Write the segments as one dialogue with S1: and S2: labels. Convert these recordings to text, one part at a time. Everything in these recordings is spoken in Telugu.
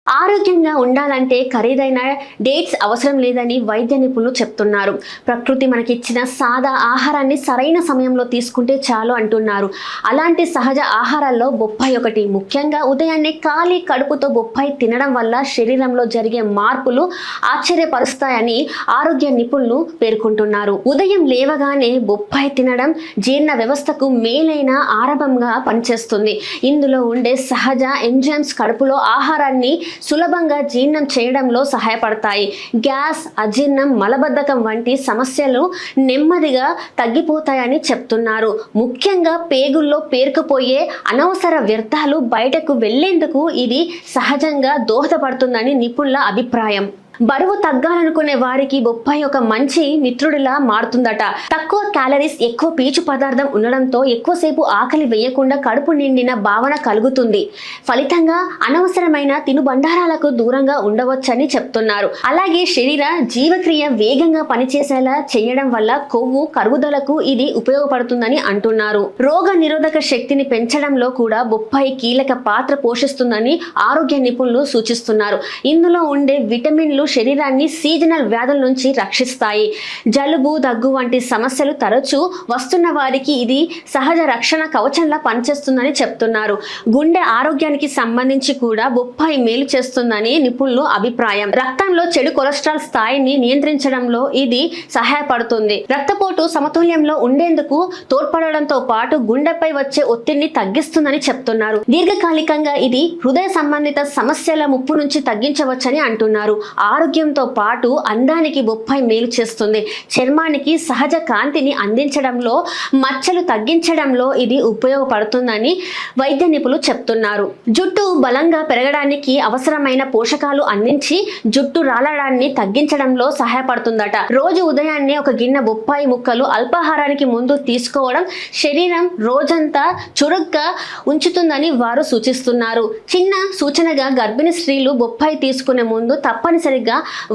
S1: ఆరోగ్యంగా ఉండాలంటే ఖరీదైన డేట్స్ అవసరం లేదని వైద్య నిపుణులు చెప్తున్నారు. ప్రకృతి మనకిచ్చిన సాదా ఆహారాన్ని సరైన సమయంలో తీసుకుంటే చాలు అంటున్నారు. అలాంటి సహజ ఆహారాల్లో బొప్పాయి ఒకటి. ముఖ్యంగా ఉదయాన్నే ఖాళీ కడుపుతో బొప్పాయి తినడం వల్ల శరీరంలో జరిగే మార్పులు ఆశ్చర్యపరుస్తాయని ఆరోగ్య నిపుణులు పేర్కొంటున్నారు. ఉదయం లేవగానే బొప్పాయి తినడం జీర్ణ వ్యవస్థకు మేలైన ఆరంభంగా పనిచేస్తుంది. ఇందులో ఉండే సహజ ఎంజైమ్స్ కడుపులో ఆహారాన్ని సులభంగా జీర్ణం చేయడంలో సహాయపడతాయి. గ్యాస్, అజీర్ణం, మలబద్ధకం వంటి సమస్యలు నెమ్మదిగా తగ్గిపోతాయని చెప్తున్నారు. ముఖ్యంగా పేగుల్లో పేరుకుపోయే అనవసర వ్యర్థాలు బయటకు వెళ్లేందుకు ఇది సహజంగా దోహదపడుతుందని నిపుణుల అభిప్రాయం. బరువు తగ్గాలనుకునే వారికి బొప్పాయి ఒక మంచి మిత్రుడిలా మారుతుందట. తక్కువ క్యాలరీస్, ఎక్కువ పీచు పదార్థం ఉండడంతో ఎక్కువసేపు ఆకలి వేయకుండా కడుపు నిండిన భావన కలుగుతుంది. ఫలితంగా అనవసరమైన తినుబండారాలకు దూరంగా ఉండవచ్చని చెప్తున్నారు. అలాగే శరీర జీవక్రియ వేగంగా పనిచేసేలా చేయడం వల్ల కొవ్వు కరుగుదలకు ఇది ఉపయోగపడుతుందని అంటున్నారు. రోగ నిరోధక శక్తిని పెంచడంలో కూడా బొప్పాయి కీలక పాత్ర పోషిస్తుందని ఆరోగ్య నిపుణులు సూచిస్తున్నారు. ఇందులో ఉండే విటమిన్లు శరీరాన్ని సీజనల్ వ్యాధుల నుంచి రక్షిస్తాయి. జలుబు, దగ్గు వంటి సమస్యలు తరచూ వస్తున్న వారికి ఇది సహజ రక్షణ కవచంలా పనిచేస్తుందని చెప్తున్నారు. గుండె ఆరోగ్యానికి సంబంధించి కూడా బొప్పాయి మేలు చేస్తుందని నిపుణులు అభిప్రాయం. రక్తంలో చెడు కొలెస్ట్రాల్ స్థాయిని నియంత్రించడంలో ఇది సహాయపడుతుంది. రక్తపోటు సమతుల్యంలో ఉండేందుకు తోడ్పడడంతో పాటు గుండెపై వచ్చే ఒత్తిడిని తగ్గిస్తుందని చెప్తున్నారు. దీర్ఘకాలికంగా ఇది హృదయ సంబంధిత సమస్యల ముప్పు నుంచి తగ్గించవచ్చని అంటున్నారు. ఆరోగ్యంతో పాటు అందానికి బొప్పాయి మేలు చేస్తుంది. చర్మానికి సహజ కాంతిని అందించడంలో, మచ్చలు తగ్గించడంలో ఇది ఉపయోగపడుతుందని వైద్య నిపుణులు చెప్తున్నారు. జుట్టు బలంగా పెరగడానికి అవసరమైన పోషకాలు అందించి జుట్టు రాలడాన్ని తగ్గించడంలో సహాయపడుతుందట. రోజు ఉదయాన్నే ఒక గిన్నె బొప్పాయి ముక్కలు అల్పాహారానికి ముందు తీసుకోవడం శరీరం రోజంతా చురుగ్గా ఉంచుతుందని వారు సూచిస్తున్నారు. చిన్న సూచనగా గర్భిణీ స్త్రీలు బొప్పాయి తీసుకునే ముందు తప్పనిసరిగా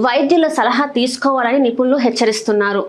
S1: వైద్యుల సలహా తీసుకోవాలని నిపుణులు హెచ్చరిస్తున్నారు.